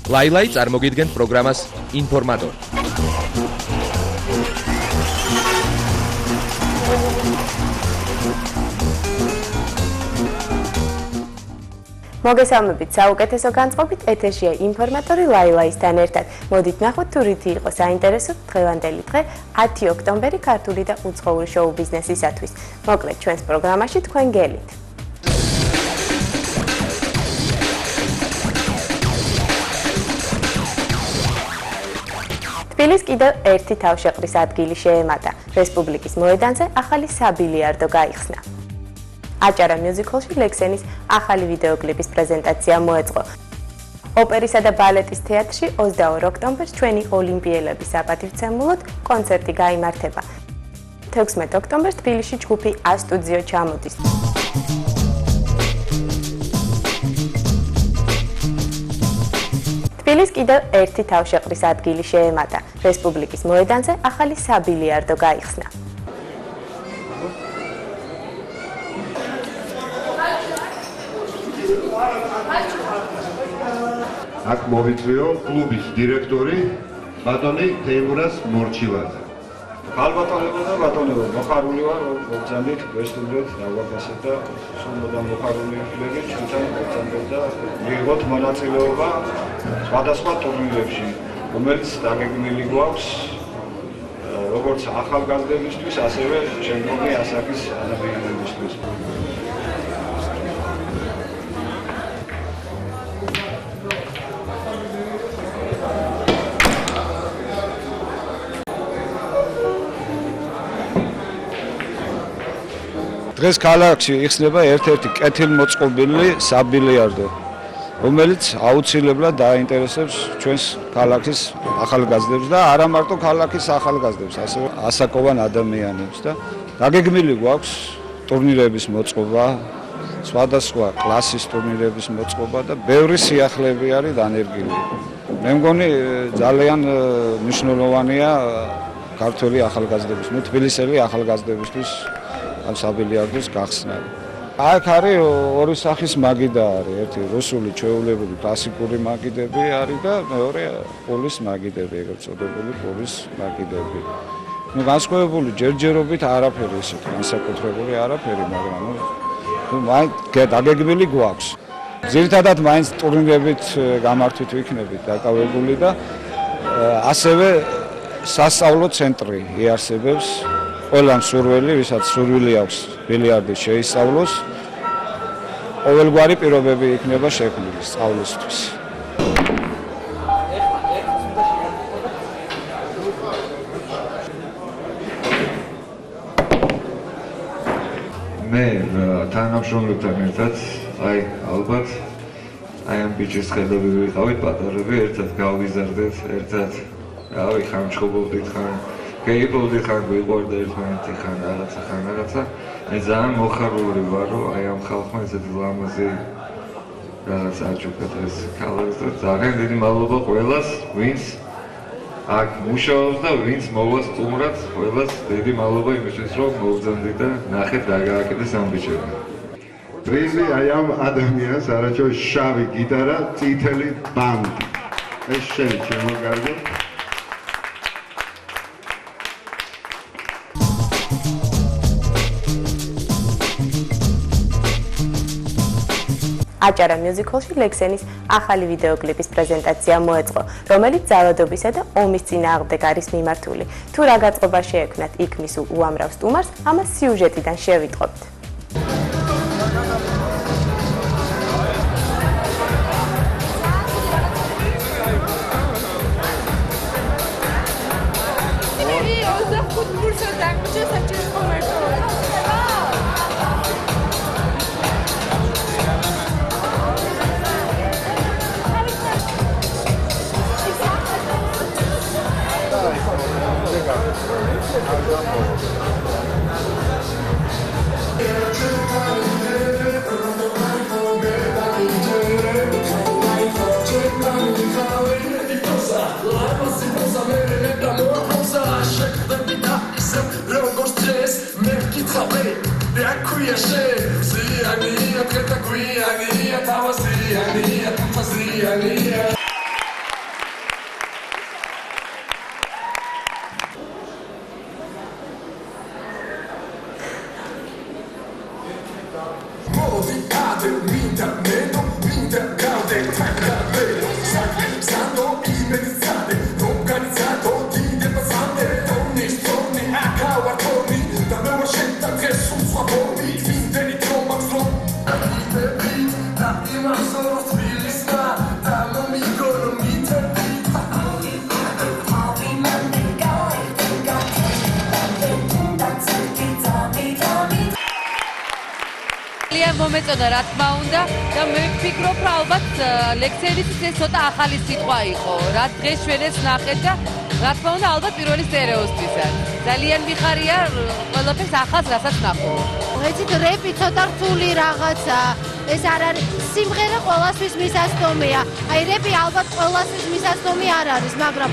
ლაილაი წარმოგიდგენთ პროგრამას ინფორმატორი. მოგესალმებით საუკეთესო განწყობით ეთერშია ინფორმატორი ლაილაისთან ერთად. მოდით ნახოთ თუ რითი იყო საინტერესო დღევანდელი დღე 10 ოქტომბერი ქართული და უცხოური შოუ ბიზნესისათვის. მოკლედ ჩვენს პროგრამაში თქვენ გელით. თბილისს კიდევ ერთი თავშეყრის ადგილი შეემატა. რესპუბლიკის მოედანზე ახალი საბილიარდო გაიხსნა. აჭარა მიუზიკლში ლექსენის ახალი ვიდეოკლიპის პრეზენტაცია მოეწყო. ოპერისა და ბალეტის თეატრში 22 ოქტომბერს ჩვენი ოლიმპიელების საპატივცემულოდ კონცერტი გაიმართება. 16 ოქტომბერს თბილისში ჯგუფი A-Studio ჩამოდის. თბილისს კიდევ ერთი თავშეყრის ადგილი შეემატა. რესპუბლიკის მოედანზე ახალი საბილიარდო გაიხსნა. აქ მოვიწვიო კლუბის დირექტორი ბატონი თეიმურას მორჩილაძე. ალბათონებო და ბატონებო, მოხარული ვარ მოგზავნით ვესტუმრეთ დავაფასეთ და სულმოდან მოხარული ვიყიდით ჩვენთან მოგზავნეთ და მიიღოთ მონაწილეობა სხვადასხვა ტურნირებში, რომელიც დაგეგმილი გვაქვს როგორც ახალგაზრდებისთვის, ასევე შემდგომი ასაკის ადამიანებისთვის. დღეს ქალაქში იხსნება ერთ-ერთი კეთილმოწყობილი საბილიარდო, რომელიც აუცილებლად დაინტერესებს ჩვენს ქალაქის ახალგაზრდებს და არა მარტო ქალაქის ახალგაზრდებს, ასევე ასაკოვან ადამიანებს და დაგეგმილი გვაქვს ტურნირების მოწყობა, სხვადასხვა კლასის ტურნირების მოწყობა და ბევრი სიახლეები არის დანერგილი. მე მგონი ძალიან მნიშვნელოვანია ქართველი ახალგაზრდების, თბილისელი ახალგაზრდებისთვის ამ საბილიარდოს გახსნა. აქ არის ორი სახის მაგიდა არის, ერთი რუსული ჩვეულებრივი კლასიკური მაგიდები არის და მეორე პოლის მაგიდები, ეგრეთ წოდებული პოლის მაგიდები. განსხვავებული ჯერჯერობით არაფერი ისეთ განსაკუთრებული არაფერი, მაგრამ მაინც დაგეგმილი გვაქვს. ძირითადად მაინც ტურნირებით გამართვით ვიქნებით დაკავებული და ასევე სასწავლო ცენტრი იარსებებს. ყველა მსურველი, ვისაც სურვილი აქვს ბილიარდის შეისწავლოს, ყოველგვარი პირობები იქნება შექმნილი სწავლისთვის. მე თანამშრომლებთან ერთად, ალბათ, ამ ბიჭის ხედები ვიყავით პატარები, ერთად გავიზარდეთ, ერთად ხანჩხობობდით, გეიბოლდით, გვიყვარდა ერთმანეთი რაღაცა. მე ძალიან მოხარული ვარ, რომ ამ ხალხმა ესეთი ლამაზი რაღაც აჩუქეთ ეს ქალაქს და ძალიან დიდი მადლობა ყველას, ვინც აქ მუშაობს და ვინც მოვა სტუმრად, ყველას დიდი მადლობა იმისთვის, რომ მოვძანდით და ნახეთ რა გააკეთეს ამ ბიჭებმა. პრიზი ამ ადამიანს არაჩვეულებრივი შავი გიტარა, წითელი ბანდი. ეს შენი შემოგარგო. აჭარა მიუზიკლში ლექსენის ახალი ვიდეოკლიპის პრეზენტაცია მოეწყო, რომელიც ძალადობისა და ომის წინააღმდეგ არის მიმართული. თუ რა გაწყობა შეექმნათ იქ მის უამრავ სტუმარს, ამას სიუჟეტიდან შევიტყობთ. მომეწონა რა თქმა უნდა და მე ვფიქრობ რა ალბათ ლექსენის ეს ცოტა ახალი სიტყვა იყო რა დღეს ჩვენ ეს ნახეთ და რა თქმა უნდა ალბათ პირველი სტერეოსთვისაც ძალიან მიხარია ყველაფერს ახალს რასაც ნახო ეცით რეპი ცოტა რთული რაღაცა ეს არ არის სიმღერა ყველასთვის მისასწომია აი რეპი ალბათ ყველასთვის მისასწომი არ არის მაგრამ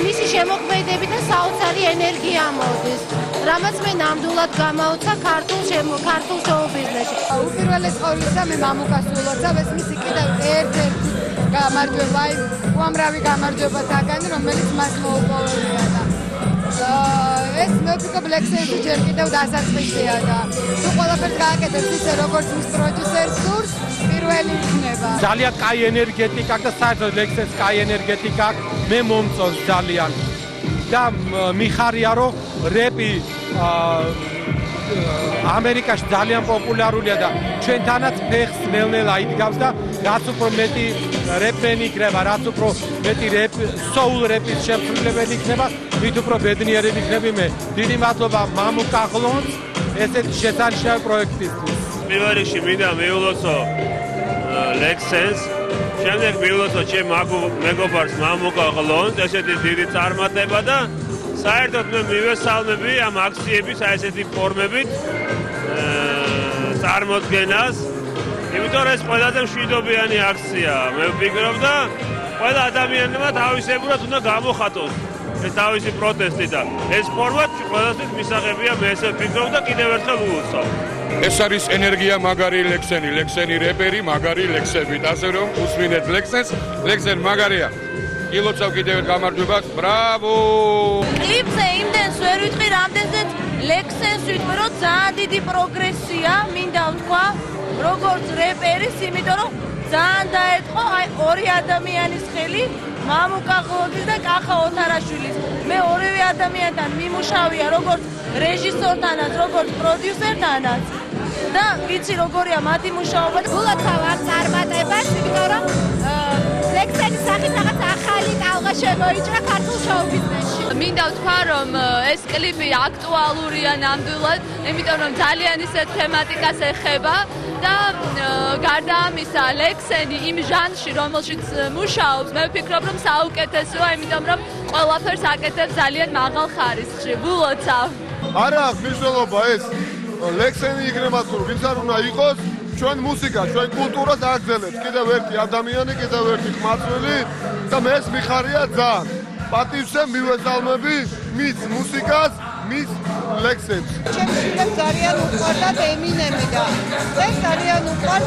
მისი შემოქმედებიდან საოცარი ენერგია მოდის რამაც მე ნამდვილად გამაუცა ქართულ შოუ-ბიზნესში. უპირველეს ყოვლისა მე მამუკას ულოცავ ეს მისი კიდევ ერთ-ერთი გამარჯვება, უამრავი გამარჯვება თაგანი, რომელიც მას მოუპოვებია და ეს მე ვფიქრობ ლექსენსი ჯერ კიდევ დასაწყისია და თუ ყველაფერს გააკეთებს ისე როგორც მის პროდიუსერს სურს, პირველი იქნება. ძალიან კაი ენერგეტიკა და საერთოდ ლექსენს კაი ენერგეტიკა მე მომწონს ძალიან. და მიხარია რომ რეპი ამერიკაში ძალიან პოპულარულია და ჩვენთანაც ფეხს ნელ-ნელა იდგავს და რაც უფრო მეტი რეპერი იქნება, რაც უფრო მეტი soul რეპის შემსრულებელი იქნება, მით უფრო ბედნიერი ვიქნები მე. დიდი მადლობა მამუკა ღლონს ესეთი შესანიშნავი პროექტისთვის. პირველ რიგში მინდა მიულოცო ლექსენს შემდეგ მიულოცო ჩემ მეგობარს მამუკა ღლონს ესეთი დიდი წარმატება და საერთოდ მე მივესალმები ამ აქციების აი ესეთი ფორმებით წარმოდგენას იმიტომ რომ ეს ყველაზე მშვიდობიანი აქციაა მე ვფიქრობ და ყველა ადამიანმა თავისებურად უნდა გამოხატოს ეს თავისი პროტესტი და ეს ფორმა ყველასთვის მისაღებია მე ესე ვფიქრობ და კიდევ ერთხელ ვულოცავ ეს არის ენერგია მაგარი ლექსენი რეპერი მაგარი ლექსებით ასე რომ უსმინეთ ლექსენ მაგარია ილოცავ კიდევ ერთ გამარჯვებას ბრავო კლიპზე იმდენს ვერ ვიტყვი რამდენზეც ლექსენს ვიტყვი რომ ძალიან დიდი პროგრესია მინდა ვთქვა როგორც რეპერის იმიტომ რომ ძალიან დაერთხო აი ორი ადამიანის ხელი მამუკა ღლონძის და კახა ოთარაშვილის მე ორივე ადამიანთან მიმუშავია როგორც რეჟისორთანაც როგორც პროდიუსერთანაც და ვიცი როგორია მათი მუშაობა ულოცავ ამ წარმატებას იმიტომ რომ ლექსენის სახით რაღაც ახალი ტალღა შემოიჭრა ქართულ შოუ-ბიზნესში. მინდა ვთქვა რომ ეს კლიპი აქტუალურია ნამდვილად, იმიტომ რომ ძალიან ისეთ თემატიკას ეხება და გარდა ამისა ლექსენი იმ ჟანრში რომელშიც მუშაობს, მე ვფიქრობ რომ საუკეთესოა, იმიტომ რომ ყველაფერს აკეთებს ძალიან მაღალ ხარისხში. ულოცავ. არა, მნიშვნელობა ეს ლექსენი იქნება თუ ვინც არ უნდა იყოს ჩვენ მუსიკა, ჩვენ კულტურას აგრძელებს. კიდევ ერთი ადამიანი, კიდევ ერთი ხმაწვილი და მე ეს მიხარია ძალიან. პატივზე მივესალმები მის მუსიკას, მის ლექსენს. ჩემს შვილებს ძალიან უყვარდათ ემინემი და ეს ძალიან უყვართ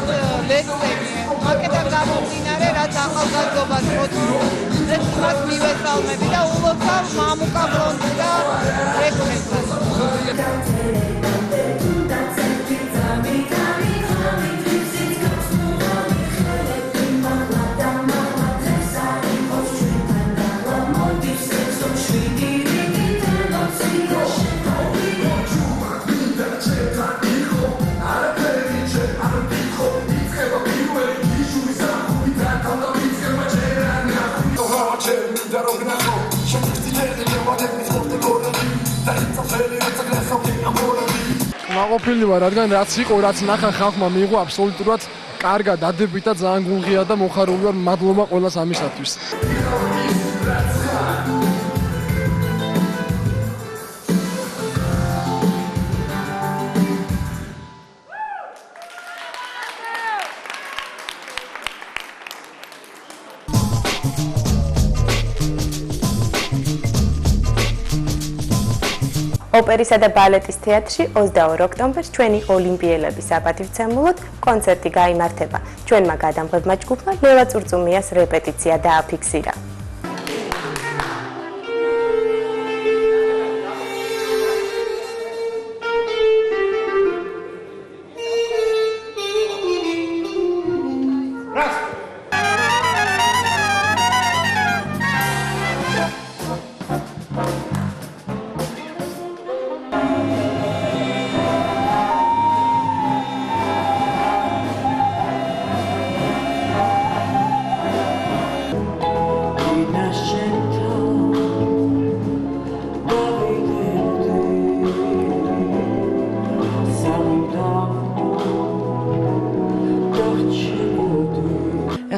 ლექსენი. აქედან გამომდინარე, რაც ახალგაზრდობას მოწმობს, ეს მას მივესალმები და ულოცავ მამუკა ღლონძს და ლექსენს. მაყოფილი ვარ, რადგან რაც იყო, რაც ნახა ხალხმა მიიღო აბსოლუტურად კარგად დადებით და ძალიან გულღია და მოხარული ვარ, მადლობა ყველას ამისათვის. ოპერისა და ბალეტის თეატრში 22 ოქტომბერს ჩვენი ოლიმპიელების საპატივცემულოდ კონცერტი გაიმართება. ჩვენმა გადამღებმა ჯგუფმა ლევა წურწუმიას რეპეტიცია დააფიქსირა.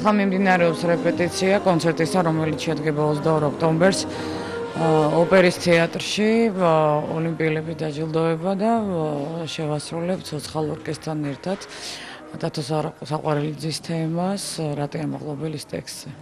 ახლა მიმდინარეობს რეპეტიცია კონცერტისა, რომელიც შედგება 22 ოქტომბერს ოპერის თეატრში, ოლიმპიელები დაჯილდოება და შევასრულებ ცოცხალ ორკესტრთან ერთად დათო საყვარელიძის თემას რატია მაღლობელის ტექსტზე.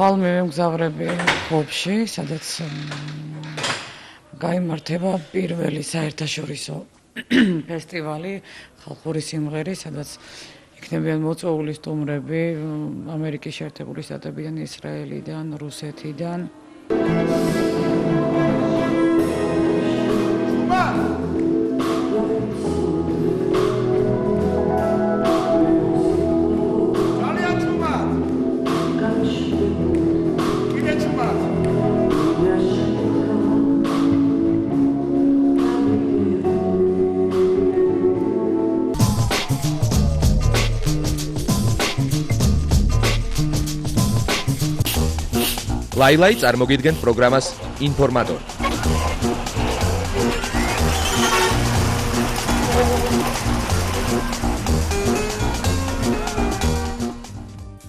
ხვალ მივემგზავრები ხობში, სადაც გაიმართება პირველი საერთაშორისო ფესტივალი ხალხური სიმღერის, სადაც იქნებიან მოწვეული სტუმრები ამერიკის შეერთებული შტატებიდან, ისრაელიდან, რუსეთიდან. ლაილაი წარმოგიდგენთ პროგრამას ინფორმატორი.